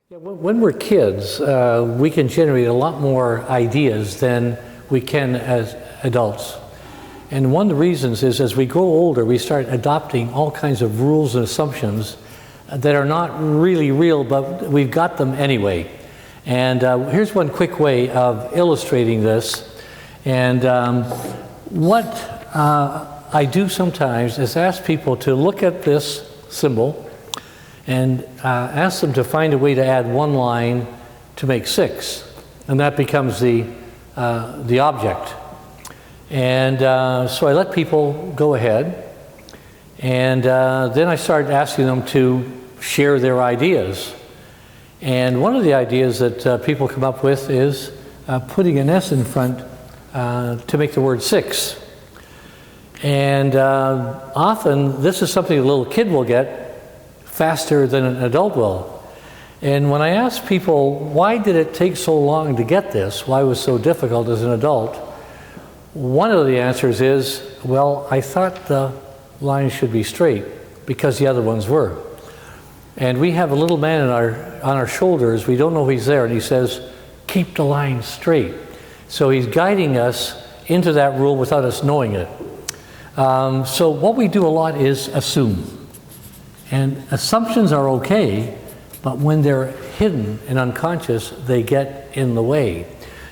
Yeah, when we're kids, we can generate a lot more ideas than we can as adults. And one of the reasons is as we grow older, we start adopting all kinds of rules and assumptions that are not really real, but we've got them anyway. And here's one quick way of illustrating this. And what I do sometimes is ask people to look at this symbol and ask them to find a way to add one line to make 6. And that becomes the object. And so I let people go ahead, and then I started asking them to share their ideas. And one of the ideas that people come up with is putting an S in front to make the word 6. And often this is something a little kid will get faster than an adult will. And when I ask people, why did it take so long to get this? Why was it so difficult as an adult? One of the answers is, well, I thought the lines should be straight because the other ones were. And we have a little man on our shoulders, we don't know he's there, and he says, keep the line straight. So he's guiding us into that rule without us knowing it. So what we do a lot is assume. And assumptions are okay, but when they're hidden and unconscious, they get in the way.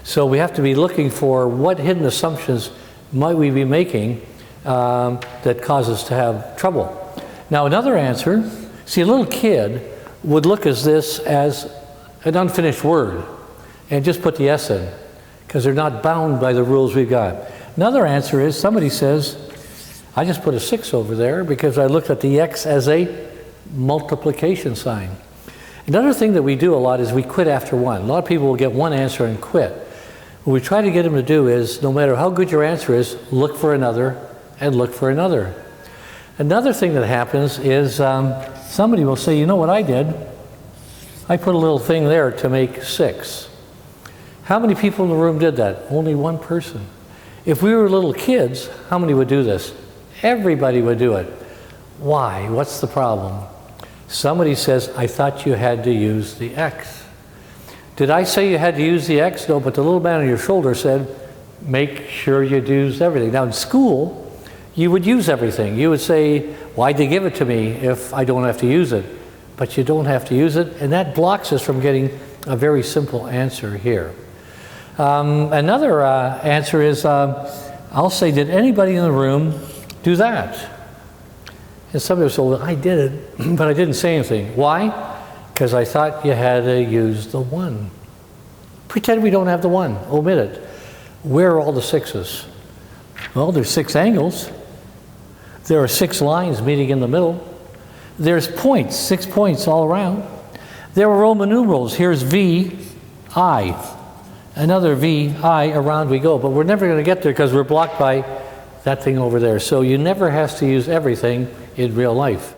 So we have to be looking for what hidden assumptions might we be making that cause us to have trouble. Now another answer, see, a little kid would look at this as an unfinished word and just put the S in because they're not bound by the rules we've got. Another answer is somebody says, I just put a 6 over there because I looked at the X as a multiplication sign. Another thing that we do a lot is we quit after one. A lot of people will get one answer and quit. What we try to get them to do is, no matter how good your answer is, look for another and look for another. Another thing that happens is somebody will say, you know what I did? I put a little thing there to make 6. How many people in the room did that? Only one person. If we were little kids, how many would do this? Everybody would do it. Why? What's the problem? Somebody says, I thought you had to use the X. Did I say you had to use the X? No, but the little man on your shoulder said, make sure you use everything. Now in school, you would use everything. You would say, why'd they give it to me if I don't have to use it? But you don't have to use it, and that blocks us from getting a very simple answer here. Another answer is, I'll say, did anybody in the room do that? And somebody will say, well, I did it, but I didn't say anything. Why? Because I thought you had to use the 1. Pretend we don't have the 1. Omit it. Where are all the 6s? Well, there's 6 angles. There are 6 lines meeting in the middle. There's points, 6 points all around. There are Roman numerals. Here's V, I. Another V, I, around we go. But we're never going to get there because we're blocked by that thing over there. So you never have to use everything in real life.